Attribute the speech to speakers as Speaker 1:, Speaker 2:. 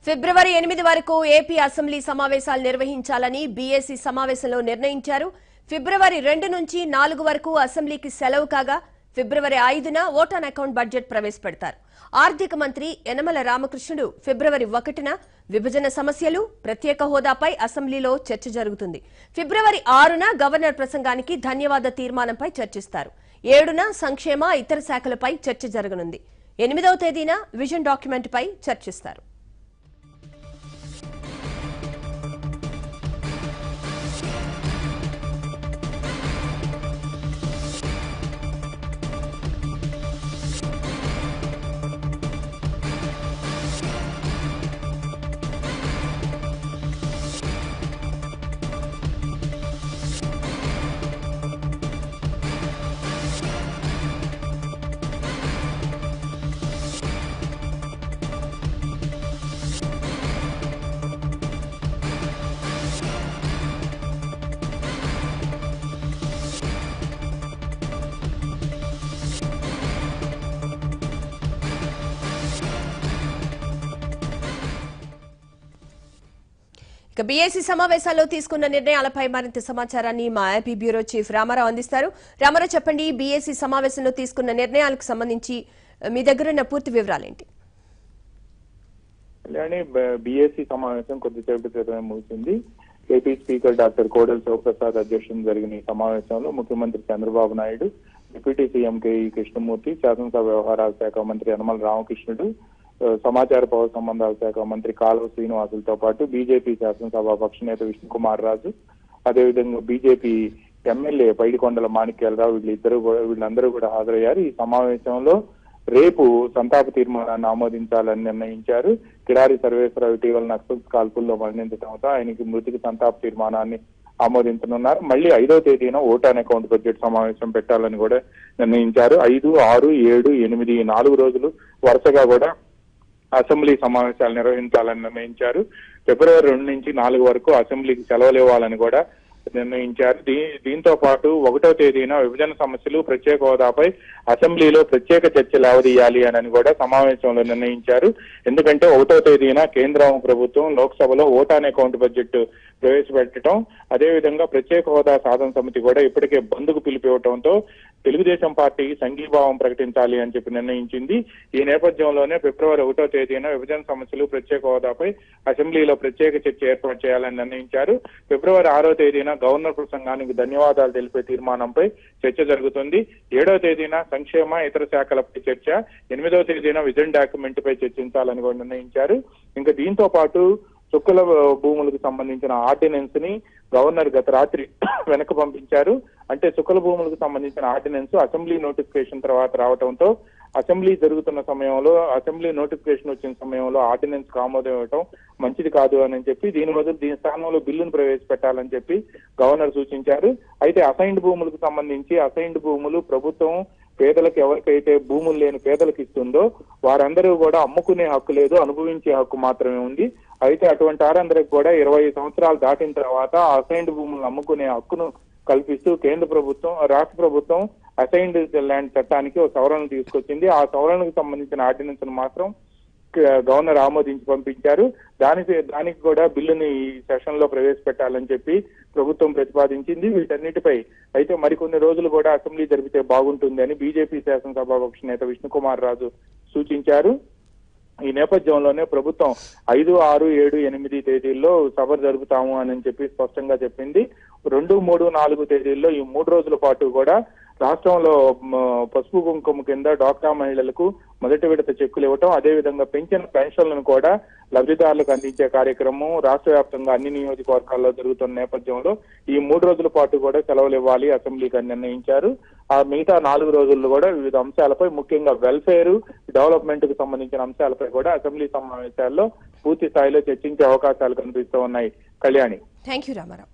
Speaker 1: ఫిబ్రవరి 8 వరకు AP assembly సమావేశాలు నిర్వహించాలని బీఏసీ సమావేశంలో నిర్ణయించారు. ఫిబ్రవరి 2 నుంచి 4 వరకు అసెంబ్లీకి సెలవు కాగా ఫిబ్రవరి 5న ఓట్ ఆన్ అకౌంట్ బడ్జెట్ ప్రవేశపెడతారు. ఆర్థిక మంత్రి యనమల రామకృష్ణుడు ఫిబ్రవరి 1న విభజన సమస్యలు, ప్రత్యేక హోదాపై అసెంబ్లీలో చర్చ జరుగుతుంది. ఫిబ్రవరి 6న గవర్నర్ ప్రసంగానికి ధన్యవాద తీర్మానంపై చర్చిస్తారు. 7న సంక్షేమ, ఇతర శాఖలపై చర్చ జరగనుంది. 8వ తేదీన విజన్ డాక్యుమెంట్పై చర్చిస్తారు. బీఏసీ సమావేశాల్లో తీసుకున్న నిర్ణయాలపై మరింత సమాచారాన్ని మా ఏపీ బ్యూరో చీఫ్ రామారావు అందిస్తారు. రామారావు, చెప్పండి, బీఏసీ సమావేశంలో తీసుకున్న నిర్ణయాలకు సంబంధించి మీ దగ్గర ఉన్న పూర్తి వివరాలేంటి?
Speaker 2: బీఏసీ సమావేశం కొద్దిసేపటి క్రితమే ముగిసింది. AP speaker doctor Kodela Sivaprasad అధ్యక్షతన జరిగిన ఈ సమావేశంలో ముఖ్యమంత్రి చంద్రబాబు నాయుడు, డిప్యూటీ సీఎం కేఈ కృష్ణమూర్తి, శాసనసభ వ్యవహారాల శాఖ మంత్రి యనమల రామకృష్ణుడు, సమాచార పౌర సంబంధాల శాఖ మంత్రి కాలువ శ్రీనివాసులతో పాటు బీజేపీ శాసనసభ పక్ష నేత విష్ణుకుమార్ రాజు, అదేవిధంగా బీజేపీ ఎమ్మెల్యే పైడికొండల మాణిక్యాలరావు వీళ్ళందరూ కూడా హాజరయ్యారు. ఈ సమావేశంలో రేపు సంతాప తీర్మానాన్ని ఆమోదించాలని నిర్ణయించారు. కిడారి సర్వేశ్వరరావు ఇటీవల నక్సల్స్ కాల్పుల్లో మరణించడంతో ఆయనకి మృతికి సంతాప తీర్మానాన్ని ఆమోదించనున్నారు. మళ్ళీ 5వ తేదీన ఓట్ ఆన్ అకౌంట్ బడ్జెట్ సమావేశం పెట్టాలని కూడా నిర్ణయించారు. 5, 6, 7, 8 ఈ 4 రోజులు వరుసగా కూడా అసెంబ్లీ సమావేశాలు నిర్వహించాలని నిర్ణయించారు. ఫిబ్రవరి 2 నుంచి 4 వరకు అసెంబ్లీకి సెలవులు ఇవ్వాలని కూడా నిర్ణయించారు. దీంతో పాటు 1వ తేదీన విభజన సమస్యలు, ప్రత్యేక హోదాపై అసెంబ్లీలో ప్రత్యేక చర్చ లేవదీయాలి అని కూడా సమావేశంలో నిర్ణయించారు. ఎందుకంటే 1వ తేదీన కేంద్ర ప్రభుత్వం లోక్సభలో ఓట్ ఆన్ అకౌంట్ బడ్జెట్ ప్రవేశపెట్టడం, అదేవిధంగా ప్రత్యేక హోదా సాధన సమితి కూడా ఇప్పటికే బంద్కు పిలిపివ్వడంతో తెలుగుదేశం పార్టీకి సంఘీభావం ప్రకటించాలి అని చెప్పి నిర్ణయించింది. ఈ నేపథ్యంలోనే ఫిబ్రవరి 1వ తేదీన విభజన సమస్యలు, ప్రత్యేక హోదాపై అసెంబ్లీలో ప్రత్యేక చర్చ ఏర్పాటు చేయాలని నిర్ణయించారు. ఫిబ్రవరి 6వ తేదీన గవర్నర్ ప్రసంగానికి ధన్యవాదాలు తెలిపే తీర్మానంపై చర్చ జరుగుతుంది. 7వ తేదీన సంక్షేమ, ఇతర శాఖలపై చర్చ, 8వ తేదీన విజన్ డాక్యుమెంట్ పై చర్చించాలని కూడా నిర్ణయించారు. ఇంకా దీంతో పాటు చుక్కల భూములకు సంబంధించిన ఆర్డినెన్స్ ని గవర్నర్ గత రాత్రి వెనక్కి పంపించారు. అంటే చుక్కల భూములకు సంబంధించిన ఆర్డినెన్స్ అసెంబ్లీ నోటిఫికేషన్ తర్వాత రావడంతో అసెంబ్లీ జరుగుతున్న సమయంలో, అసెంబ్లీ నోటిఫికేషన్ వచ్చిన సమయంలో ఆర్డినెన్స్ ఆమోదం ఇవ్వడం మంచిది కాదు అని చెప్పి దీని స్థానంలో బిల్లును ప్రవేశపెట్టాలని చెప్పి గవర్నర్ సూచించారు. అయితే అసైన్డ్ భూములకు సంబంధించి అసైన్డ్ భూములు ప్రభుత్వం పేదలకు ఎవరికైతే భూములు లేని పేదలకు ఇస్తుందో వారందరూ కూడా అమ్ముకునే హక్కు లేదు, అనుభవించే హక్కు మాత్రమే ఉంది. అయితే అటువంటి వారందరికి కూడా 20 సంవత్సరాలు దాటిన తర్వాత అసైన్డ్ భూములను అమ్ముకునే హక్కును కల్పిస్తూ కేంద్ర ప్రభుత్వం, రాష్ట్ర ప్రభుత్వం అసైన్డ్ ల్యాండ్ చట్టానికి ఒక సవరణ తీసుకొచ్చింది. ఆ సవరణకు సంబంధించిన ఆర్డినెన్స్ మాత్రం గవర్నర్ ఆమోదించి పంపించారు. దానికి కూడా బిల్లుని ఈ సెషన్ లో ప్రవేశపెట్టాలని చెప్పి ప్రభుత్వం ప్రతిపాదించింది. వీటన్నిటిపై అయితే మరికొన్ని రోజులు కూడా అసెంబ్లీ జరిపితే బాగుంటుంది అని బీజేపీ శాసనసభాపక్ష నేత విష్ణుకుమార్ రాజు సూచించారు. ఈ నేపథ్యంలోనే ప్రభుత్వం 5, 6, 7, 8 తేదీల్లో సభ జరుపుతాము అని చెప్పి స్పష్టంగా చెప్పింది. 2, 3, 4 తేదీల్లో ఈ 3 రోజుల పాటు కూడా రాష్ట్రంలో పసుపు కుంకుమ కింద డ్వాక్రా మహిళలకు మొదటి విడత చెక్కులు ఇవ్వటం, అదేవిధంగా పెంచిన పెన్షన్లను కూడా లబ్ధిదారులకు అందించే కార్యక్రమం రాష్ట్ర వ్యాప్తంగా అన్ని నియోజకవర్గాల్లో జరుగుతున్న నేపథ్యంలో ఈ 3 రోజుల పాటు కూడా సెలవులు ఇవ్వాలి అసెంబ్లీకి అని నిర్ణయించారు. ఆ మిగతా 4 రోజుల్లో కూడా వివిధ అంశాలపై, ముఖ్యంగా వెల్ఫేర్, డెవలప్మెంట్ కు సంబంధించిన అంశాలపై కూడా అసెంబ్లీ సమావేశాల్లో పూర్తి స్థాయిలో చర్చించే అవకాశాలు కనిపిస్తూ ఉన్నాయి. కళ్యాణి.
Speaker 1: థాంక్యూ రామారావు.